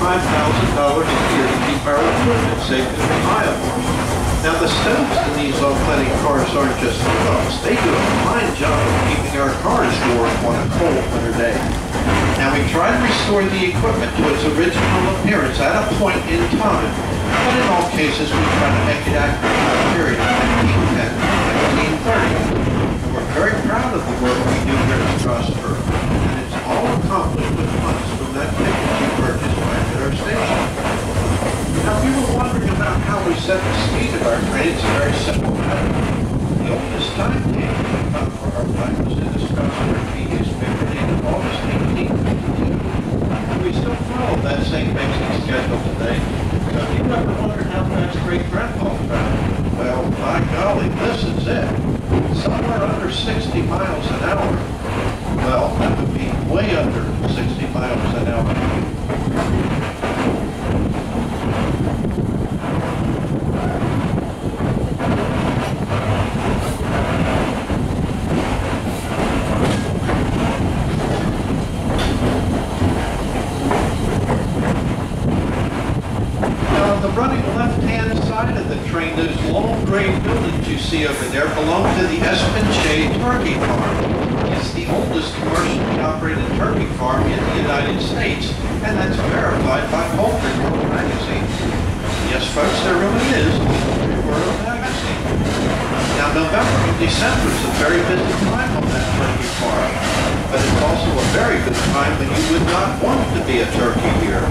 $5,000 a year to keep our equipment safe and reliable. Now the stoves in these authentic cars aren't just for us. They do a fine job of keeping our cars warm on a cold winter day. Now we try to restore the equipment to its original appearance at a point in time, but in all cases we try to make it accurate to the period of 1910 to 1930. We're very proud of the work we do here in Strasburg, and it's all accomplished with funds from that ticket we purchased back at our station. Now, if you were wondering about how we set the speed of our train, it's a very simple matter. The oldest timetable we found for our flight was in the Strasburg newspaper dated August 1852. We still follow that same basic schedule today. So if you ever wondered how fast great-grandpa traveled, well, by golly, this is it. Somewhere under 60 miles an hour. Well, that would be way under 60 miles an hour. Running left-hand side of the train, those long gray buildings you see over there belong to the Strasburg Turkey Farm. It's the oldest commercially operated turkey farm in the United States, and that's verified by Poultry World magazine. Yes, folks, there really is a Poultry World magazine. Now, November and December is a very busy time on that turkey farm, but it's also a very good time when you would not want to be a turkey here.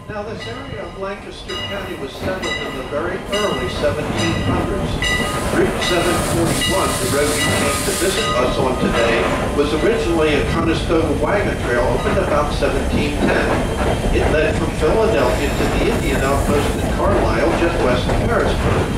Now, this area of Lancaster County was settled in the very early 1700s. Route 741, the road you came to visit us on today, was originally a Conestoga wagon trail opened about 1710. It led from Philadelphia to the Indian outpost in Carlisle, just west of Harrisburg.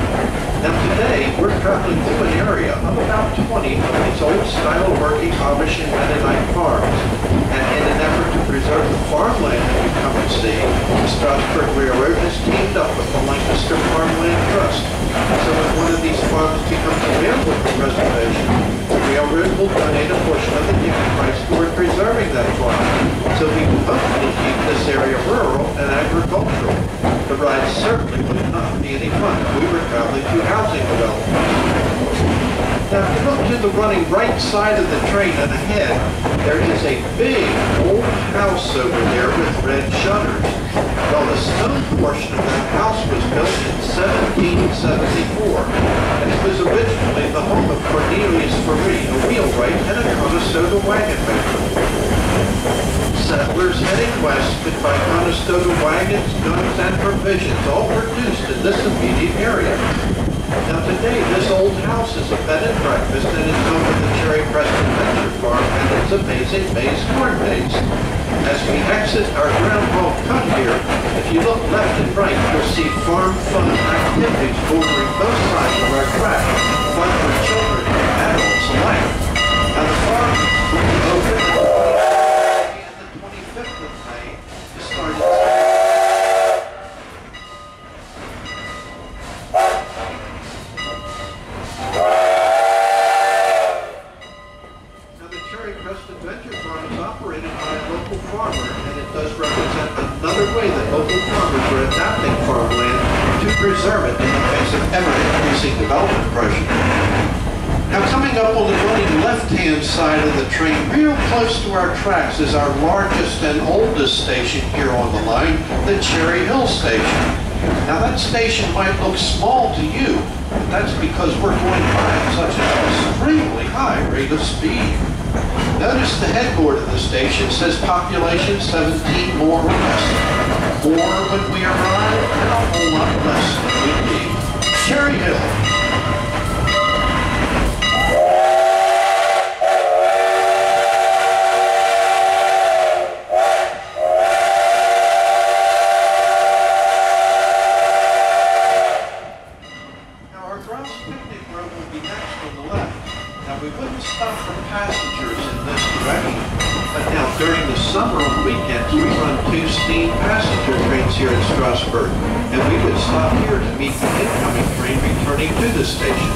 Now today, we're traveling through an area of about 20 of these old-style working Amish and Mennonite farms. And in an effort to preserve the farmland that you come and see, the Strasburg Railroad has teamed up with the Lancaster Farmland Trust. So when one of these farms becomes available for reservation, the railroad will donate a portion of the ticket price toward preserving that farm. So we can hopefully keep this area rural and agricultural. The ride certainly would not be any fun if we were traveling through housing development. Now, if you look to the running right side of the train and ahead, there is a big old house over there with red shutters. Well, the stone portion of that house was built in 1774, and it was originally the home of Cornelius Ferry, a wheelwright and a Conestoga wagon maker. Settlers heading west could buy Conestoga wagons, guns, and provisions, all produced in this immediate area. Now today, this old house is a bed and breakfast and is home to the Cherry Preston Venture Farm and its amazing maize corn maze. As we exit our ground hall cut here, if you look left and right, you'll see farm fun activities bordering both sides of our track. Fun for children and adults alike. Now the farm will be open on the 25th of May to start its Venture Farm is operated by a local farmer, and it does represent another way that local farmers are adapting farmland to preserve it in the face of ever-increasing development pressure. Now, coming up on the running left-hand side of the train, real close to our tracks, is our largest and oldest station here on the line, the Cherry Hill Station. Now, that station might look small to you, but that's because we're going by at such an extremely high rate of speed. Notice the headboard of the station says population 17 more or less. More when we arrive, and a whole lot less when we leave. Cherry Hill. for passengers in this direction. But now during the summer on weekends, we run 2 steam passenger trains here in Strasburg, and we would stop here to meet the incoming train returning to the station.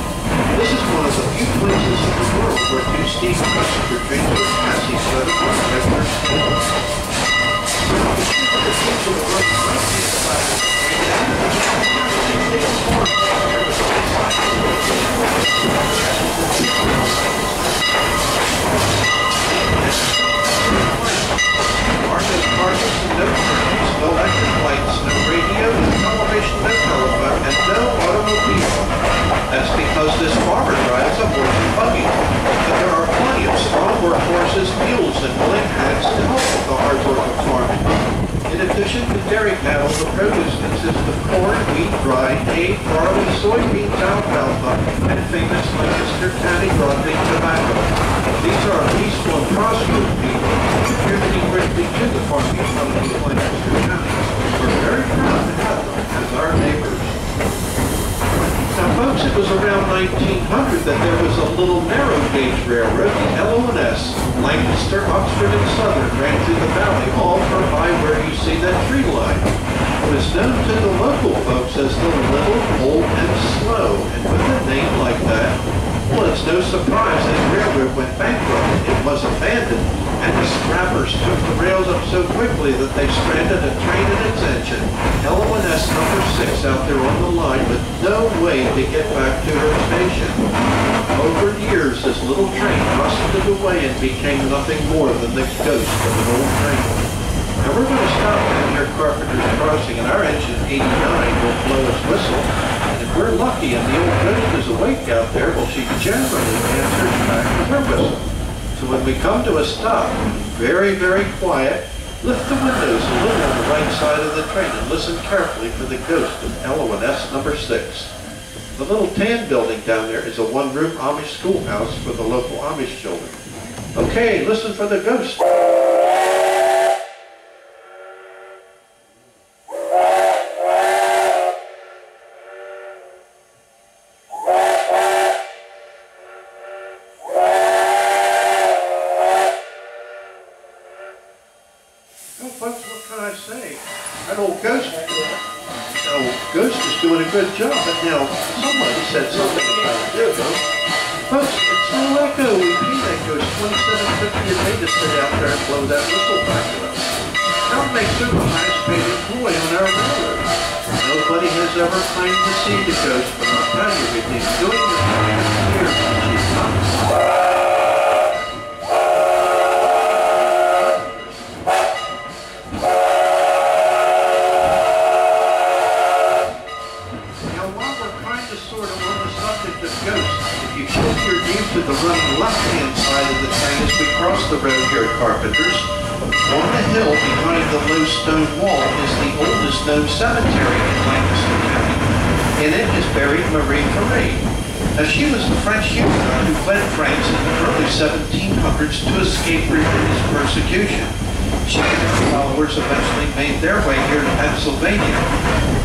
This is one of the few places in the world where 2 steam passenger trains would pass each other on a regular schedule. No electric lights, no radio, no television, no telephone, and no automobile. That's because this farmer drives a horse and buggy. But there are plenty of strong workhorses, mules, and willing hands to help with the hard work of farming. In addition to dairy cattle, the produce consists of corn, wheat, rye, hay, barley, soybeans, alfalfa, and famous Lancaster County broadleaf tobacco. These are peaceful and prosperous people contributing greatly to the farming economy of Lancaster County. We're very proud to have them as our neighbors. Now, folks, it was around 1900 that there was a little narrow gauge railroad, the L.O.S. Lancaster, Oxford, and Southern ran through the valley, all from by where you see that tree line. It was known to the local folks as the Little, Old, and Slow, and with a name like that, well, it's no surprise that the railroad went bankrupt. It was abandoned, and the scrappers took the rails up so quickly that they stranded a train and its engine, L.O.S. number 6, out there on the line with no way to get back to her station. Over years, this little train rusted away and became nothing more than the ghost of an old train. Now we're going to stop down here at Carpenter's Crossing, and our engine 89 will blow its whistle. And if we're lucky and the old ghost is awake out there, well, she generally answers back with her whistle. So when we come to a stop, very, very quiet, lift the windows a little on the right side of the train and listen carefully for the ghost of L.O.S. number 6. The little tan building down there is a one-room Amish schoolhouse for the local Amish children. Okay, listen for the ghost. That old ghost is doing a good job, but now somebody said something about it. There we go. Folks, it's no echo. We pay that ghost $27.50 a day to sit out there and blow that whistle back at us. That makes her the highest paid employee on our railroad. Nobody has ever claimed to see the ghost, but I'll tell you, we've been doing this for years, and she's not. To the running left-hand side of the train as we cross the road here at Carpenter's. On the hill behind the low stone wall is the oldest known cemetery in Lancaster County. In it is buried Marie Ferré. Now, she was the French Huguenot who fled France in the early 1700s to escape religious persecution. She and her followers eventually made their way here to Pennsylvania.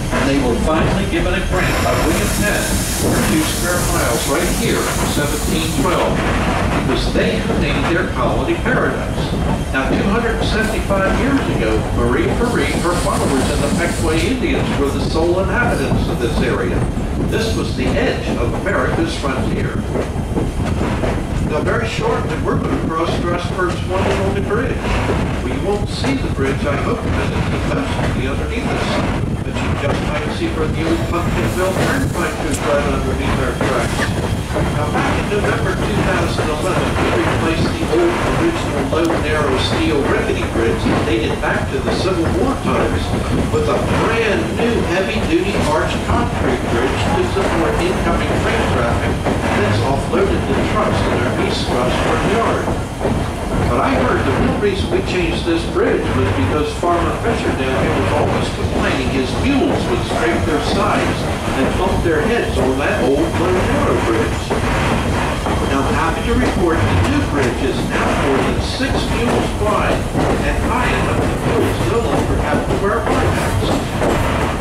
And they were finally given a grant by William Penn for 2 square miles right here in 1712. It was they who named their colony Paradise. Now, 275 years ago, Marie Ferré, her followers, and the Pequot Indians were the sole inhabitants of this area. This was the edge of America's frontier. Now, very shortly, we're going to cross Strasburg's one and only bridge. Well, you won't see the bridge, I hope, because it's supposed to be underneath us. But you just might see where the old Pumpkinville Turnpike goes right underneath our tracks. Now, back in November 2011, we replaced the old original low, narrow steel rickety bridge that dated back to the Civil War times with a brand new heavy-duty arched concrete bridge to support incoming train traffic that's offloaded to trucks in our East Strasburg yard. But I heard the real reason we changed this bridge was because Farmer Fisher down here was always complaining his mules would scrape their sides and bump their heads on that old low narrow bridge. Now, I'm happy to report the new bridge is now more than 6 mules wide and high enough that mules no longer have to wear hard hats.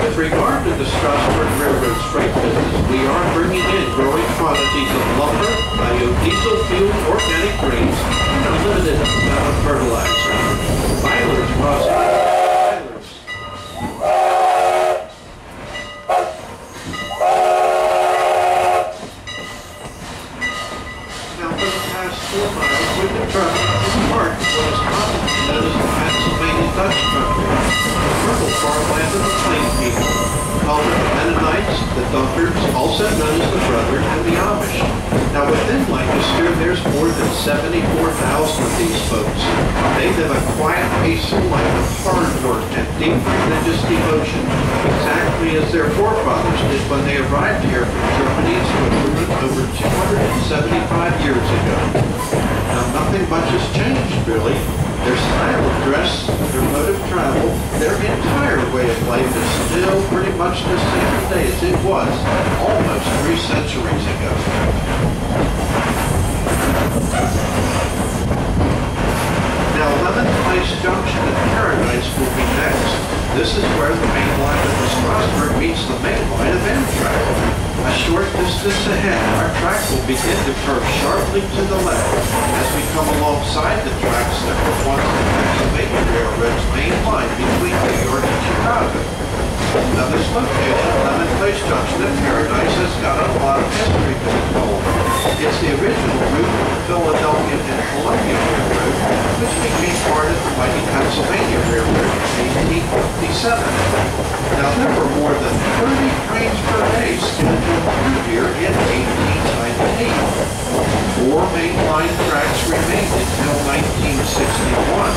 With With regard to the Strasburg Railroad's freight business, we are bringing in growing quantities of lumber, biodiesel fuel, organic grains, and a limited amount of fertilizer. Milers process. Now, for the past 4 miles, we've been traveling through part of what is commonly known as the Pennsylvania Dutch country, the fertile farmland of the plain people, called the Mennonites, the Dunkers, also known as the Brothers, and the Amish. Now, within Lancaster, there's more than 74,000 of these folks. They live a quiet, peaceful life of hard work and deep religious devotion, exactly as their forefathers did when they arrived here from Germany and Switzerland over 275 years ago. Now, nothing much has changed, really. Their style of dress, their mode of travel, their entire way of life is still pretty much the same today as it was almost 3 centuries ago. Now, 11th Place Junction at Paradise will be next. This is where the main line of the Strasburg meets the main line of Amtrak. A short distance ahead, our track will begin to curve sharply to the left as we come alongside the tracks that were once the Pennsylvania Railroad's main line between New York and Chicago. Now, this location, 11th Place Junction at Paradise, has got a lot of history to be told. It's the original route of the Philadelphia and Columbia Railroad, which became part of the mighty Pennsylvania Railroad in 1857. Now, there were more than 30 trains per day scheduled through here in 1898. 4 main line tracks remained until 1961.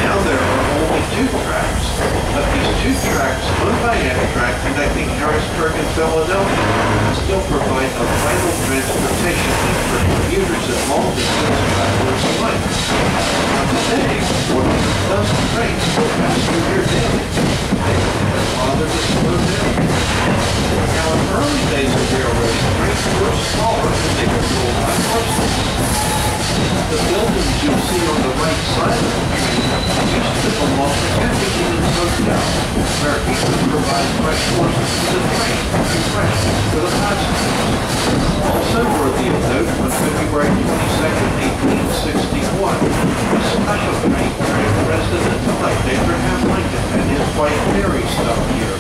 Now there are only 2 tracks, but these 2 tracks owned by Amtrak connecting Harrisburg and Philadelphia still provide a vital transportation link for commuters and long-distance travelers alike. Now today, 1,000 trains will pass through here daily. They don't bother to slow down. Now in early days of railroads, trains were smaller and they were pulled by horses. The buildings you see on the right side of the train used to belong to Henry's Hotel, where he would provide fresh horses to the train and refreshments for the passengers. Also worthy of note, on February 22nd, 1861, a special train carried President-elect Abraham Lincoln and his wife Mary stopped here,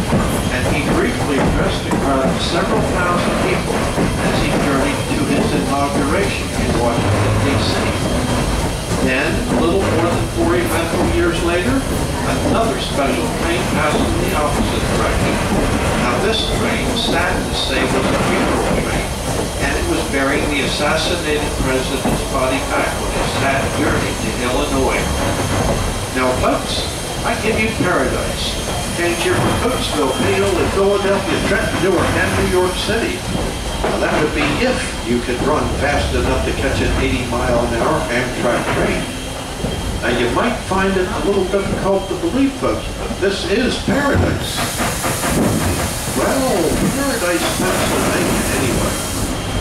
and he briefly addressed a crowd of several thousand people as he journeyed to his inauguration in Washington, D.C. Then, a little more than 4 eventful years later, another special train passed in the opposite direction. Now this train, sad to say, was a funeral train, and it was bearing the assassinated president's body back on his sad journey to Illinois. Now folks, I give you Paradise. Change here from Coatesville, Peel, and Philadelphia, Trenton, Newark, and New York City. Now that would be if you could run fast enough to catch an 80-mile-an-hour Amtrak train. Now you might find it a little difficult to believe, folks, but this is Paradise. Well, Paradise, Pennsylvania, anyway.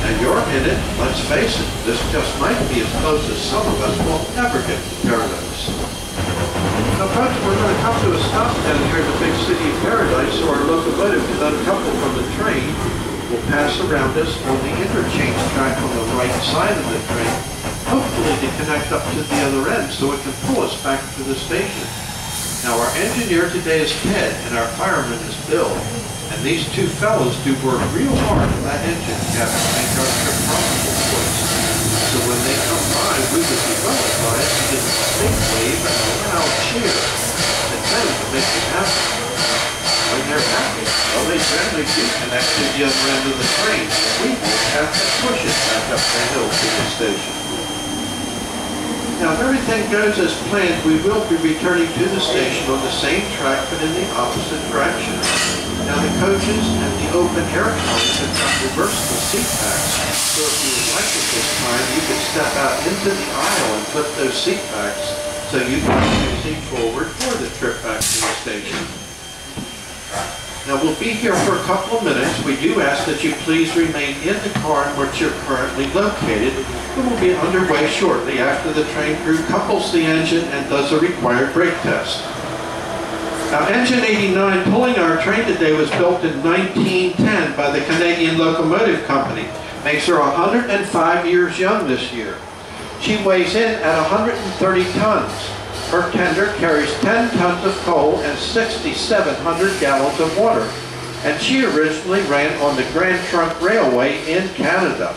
And you're in it, let's face it, this just might be as close as some of us will ever get to Paradise. Now, folks, we're going to come to a stop down here in the big city of Paradise, so our locomotive can uncouple from the train. Will pass around us on the interchange track on the right side of the train, hopefully to connect up to the other end so it can pull us back to the station. Now, our engineer today is Ted, and our fireman is Bill. And these 2 fellows do work real hard on that engine cap to make our trip possible for us. So when they come by, we would be well advised to give them a big wave and a loud cheer, and then to make it happen. When they're happy, well, they generally do connect to the other end of the train, and we won't have to push it back up the hill to the station. Now, if everything goes as planned, we will be returning to the station on the same track, but in the opposite direction. Now, the coaches and the open-air cars have got reversible seat backs, so if you would like at this time, you could step out into the aisle and flip those seat backs so you can move your seat forward for the trip back to the station. Now, we'll be here for a couple of minutes. We do ask that you please remain in the car in which you're currently located. We will be underway shortly after the train crew couples the engine and does a required brake test. Now, Engine 89 pulling our train today was built in 1910 by the Canadian Locomotive Company. Makes her 105 years young this year. She weighs in at 130 tons. Her tender carries 10 tons of coal and 6,700 gallons of water. And she originally ran on the Grand Trunk Railway in Canada.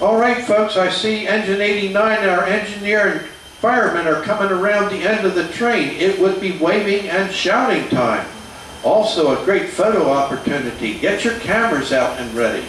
All right, folks, I see Engine 89 and our engineer and firemen are coming around the end of the train. It would be waving and shouting time. Also a great photo opportunity. Get your cameras out and ready.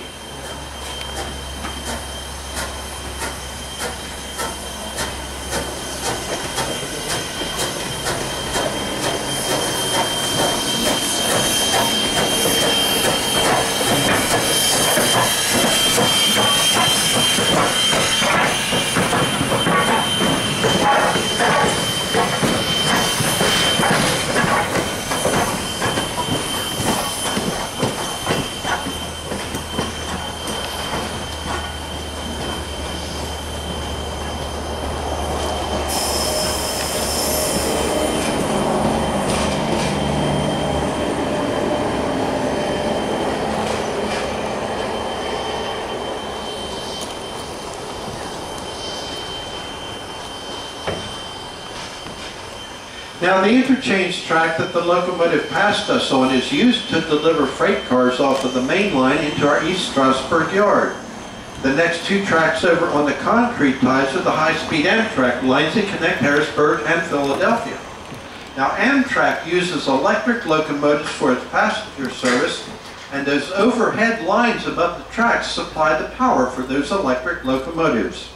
Now, the interchange track that the locomotive passed us on is used to deliver freight cars off of the main line into our East Strasburg yard. The next two tracks over on the concrete ties are the high-speed Amtrak lines that connect Harrisburg and Philadelphia. Now, Amtrak uses electric locomotives for its passenger service, and those overhead lines above the tracks supply the power for those electric locomotives.